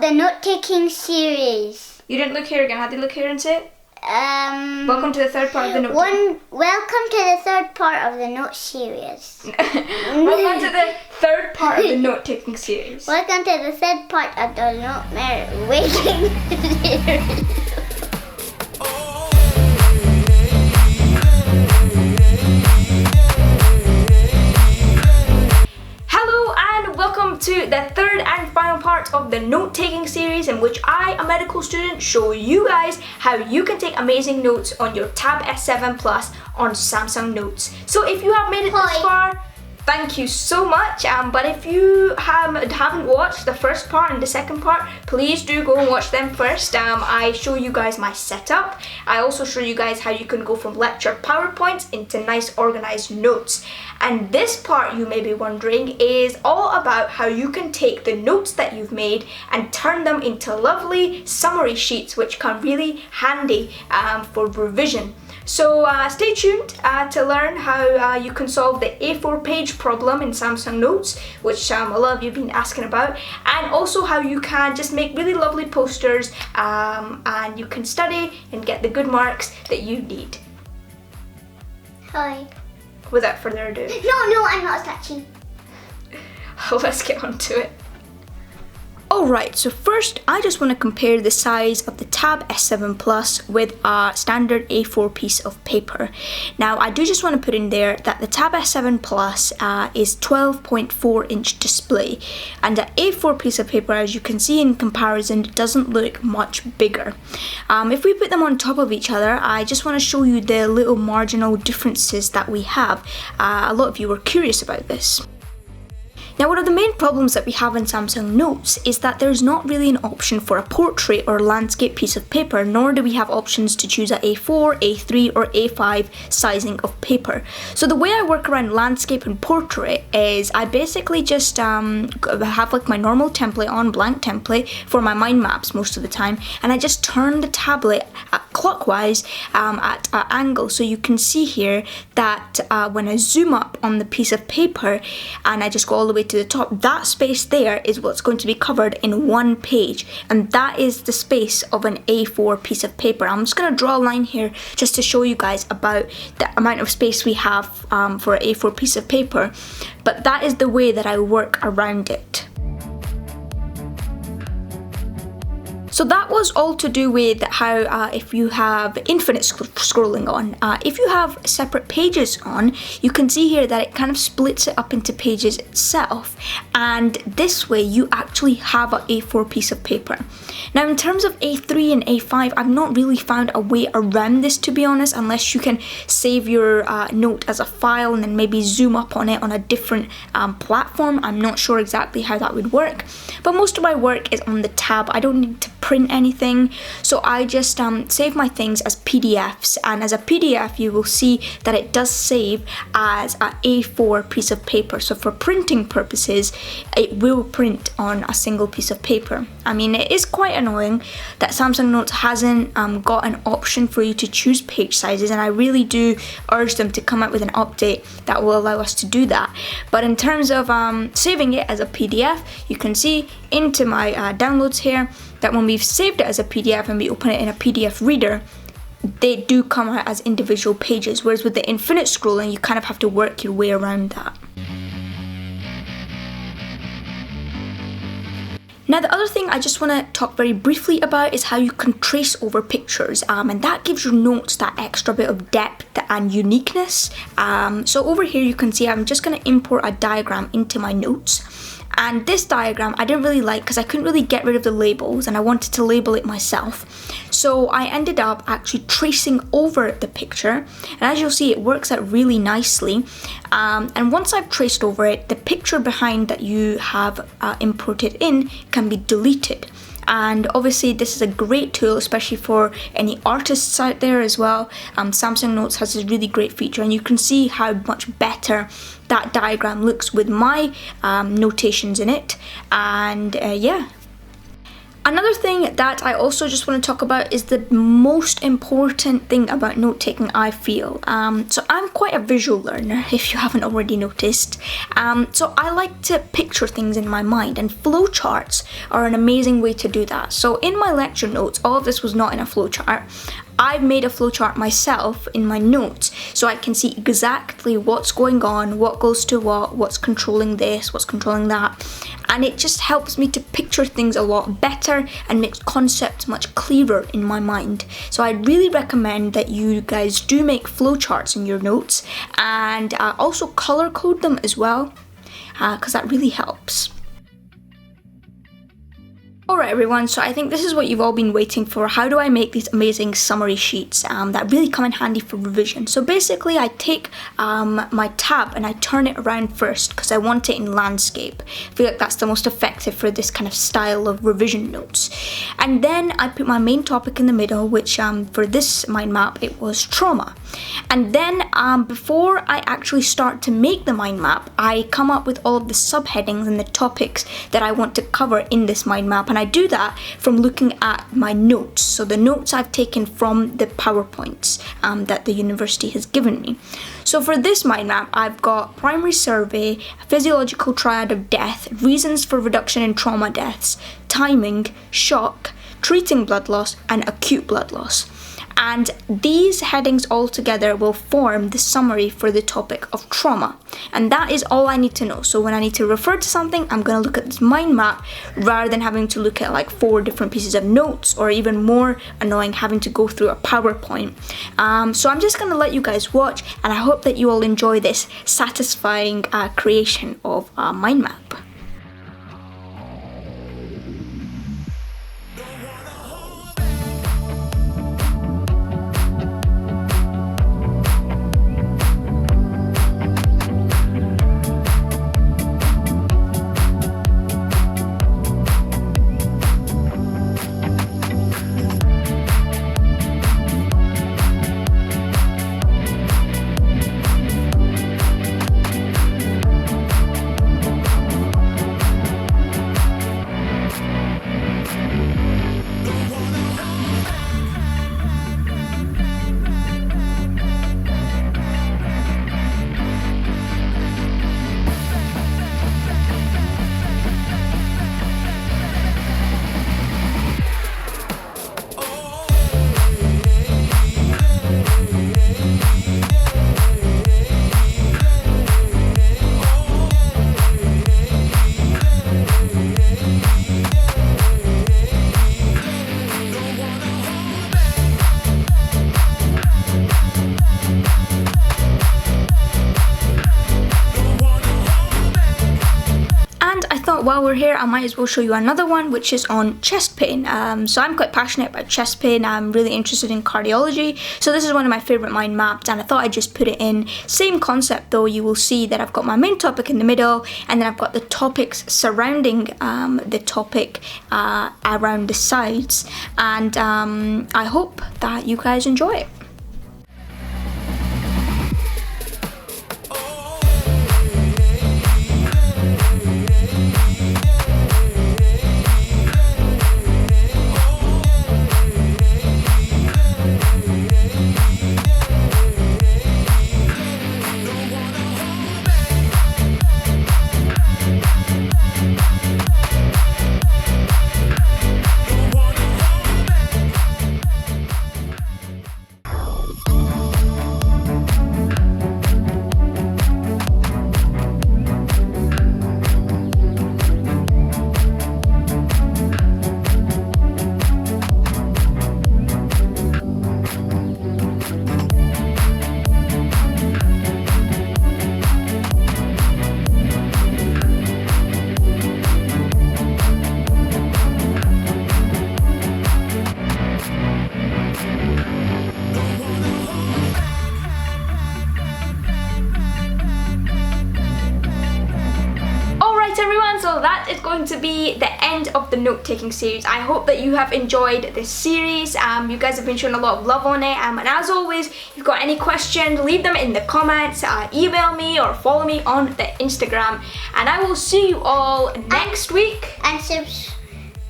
the note-taking series. You didn't look here again. How do you look here and say it? Welcome to the third part of the note. Welcome to the third part of the note series. Welcome to the third part of the note-taking series. Welcome to the third part of the note-making series. Welcome to the third and final part of the note-taking series, in which I, a medical student, show you guys how you can take amazing notes on your Tab S7 Plus on Samsung Notes. So if you have made it this far, thank you so much, but if you haven't watched the first part and the second part, please do go and watch them first. I show you guys my setup. I also show you guys how you can go from lecture PowerPoints into nice organized notes. And this part, you may be wondering, is all about how you can take the notes that you've made and turn them into lovely summary sheets, which come really handy for revision. So stay tuned to learn how you can solve the A4 page problem in Samsung Notes, which a lot of you have been asking about, and also how you can just make really lovely posters and you can study and get the good marks that you need. Hi. Without further ado. No, I'm not touching. Let's get on to it. Alright, so first I just want to compare the size of the Tab S7 Plus with a standard A4 piece of paper. Now I do just want to put in there that the Tab S7 Plus is 12.4 inch display, and the A4 piece of paper, as you can see in comparison, doesn't look much bigger. If we put them on top of each other, I just want to show you the little marginal differences that we have. A lot of you were curious about this. Now, one of the main problems that we have in Samsung Notes is that there's not really an option for a portrait or landscape piece of paper, nor do we have options to choose a A4, A3 or A5 sizing of paper. So the way I work around landscape and portrait is I basically just have like my normal template on, blank template, for my mind maps most of the time, and I just turn the tablet clockwise at an angle. So you can see here that when I zoom up on the piece of paper and I just go all the way to the top, that space there is what's going to be covered in one page, and that is the space of an A4 piece of paper. I'm just going to draw a line here just to show you guys about the amount of space we have for an A4 piece of paper, but that is the way that I work around it. So that was all to do with how if you have infinite scrolling on. If you have separate pages on, you can see here that it kind of splits it up into pages itself, and this way you actually have an A4 piece of paper. Now in terms of A3 and A5, I've not really found a way around this, to be honest, unless you can save your note as a file and then maybe zoom up on it on a different platform. I'm not sure exactly how that would work, but most of my work is on the Tab. I don't need to print anything, so I just save my things as PDFs, and as a PDF you will see that it does save as an A4 piece of paper. So for printing purposes, it will print on a single piece of paper. I mean, it is quite annoying that Samsung Notes hasn't got an option for you to choose page sizes, and I really do urge them to come up with an update that will allow us to do that. But in terms of saving it as a PDF, you can see into my downloads here that when we've saved it as a PDF and we open it in a PDF reader, they do come out as individual pages, whereas with the infinite scrolling you kind of have to work your way around that. Now the other thing I just want to talk very briefly about is how you can trace over pictures, and that gives your notes that extra bit of depth and uniqueness. So over here you can see I'm just going to import a diagram into my notes. And this diagram I didn't really like because I couldn't really get rid of the labels and I wanted to label it myself. So I ended up actually tracing over the picture, and as you'll see it works out really nicely. And once I've traced over it, the picture behind that you have imported in can be deleted. And obviously this is a great tool, especially for any artists out there as well. Samsung Notes has this really great feature, and you can see how much better that diagram looks with my notations in it. And yeah. Another thing that I also just want to talk about is the most important thing about note-taking, I feel. So I'm quite a visual learner, if you haven't already noticed. So I like to picture things in my mind, and flowcharts are an amazing way to do that. So in my lecture notes, all of this was not in a flowchart. I've made a flowchart myself in my notes so I can see exactly what's going on, what goes to what, what's controlling this, what's controlling that. And it just helps me to picture things a lot better and makes concepts much clearer in my mind. So I really recommend that you guys do make flowcharts in your notes, and also color code them as well, because that really helps. Alright everyone, so I think this is what you've all been waiting for. How do I make these amazing summary sheets that really come in handy for revision? So basically I take my tab and I turn it around first because I want it in landscape. I feel like that's the most effective for this kind of style of revision notes. And then I put my main topic in the middle, which for this mind map it was trauma. And then before I actually start to make the mind map, I come up with all of the subheadings and the topics that I want to cover in this mind map. And I do that from looking at my notes. So the notes I've taken from the PowerPoints that the university has given me. So for this mind map, I've got primary survey, physiological triad of death, reasons for reduction in trauma deaths, timing, shock, treating blood loss, and acute blood loss. And these headings all together will form the summary for the topic of trauma. And that is all I need to know. So when I need to refer to something, I'm going to look at this mind map rather than having to look at like 4 different pieces of notes, or even more annoying, having to go through a PowerPoint. So I'm just going to let you guys watch, and I hope that you all enjoy this satisfying creation of a mind map. While we're here, I might as well show you another one, which is on chest pain. So I'm quite passionate about chest pain. I'm really interested in cardiology. So this is one of my favorite mind maps, and I thought I'd just put it in. Same concept though. You will see that I've got my main topic in the middle, and then I've got the topics surrounding the topic around the sides. And I hope that you guys enjoy it. So that is going to be the end of the note-taking series. I hope that you have enjoyed this series. You guys have been showing a lot of love on it, and as always, if you've got any questions, leave them in the comments, email me or follow me on the Instagram, and I will see you all next week. And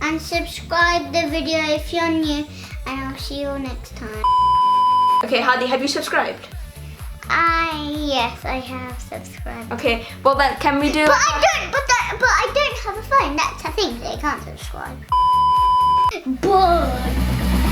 And subscribe the video if you're new. And I'll see you all next time. Okay, Hadi, have you subscribed? Yes, I have subscribed. Okay, well then, can we do... But I don't have a phone. That's the thing. They can't subscribe. Bye.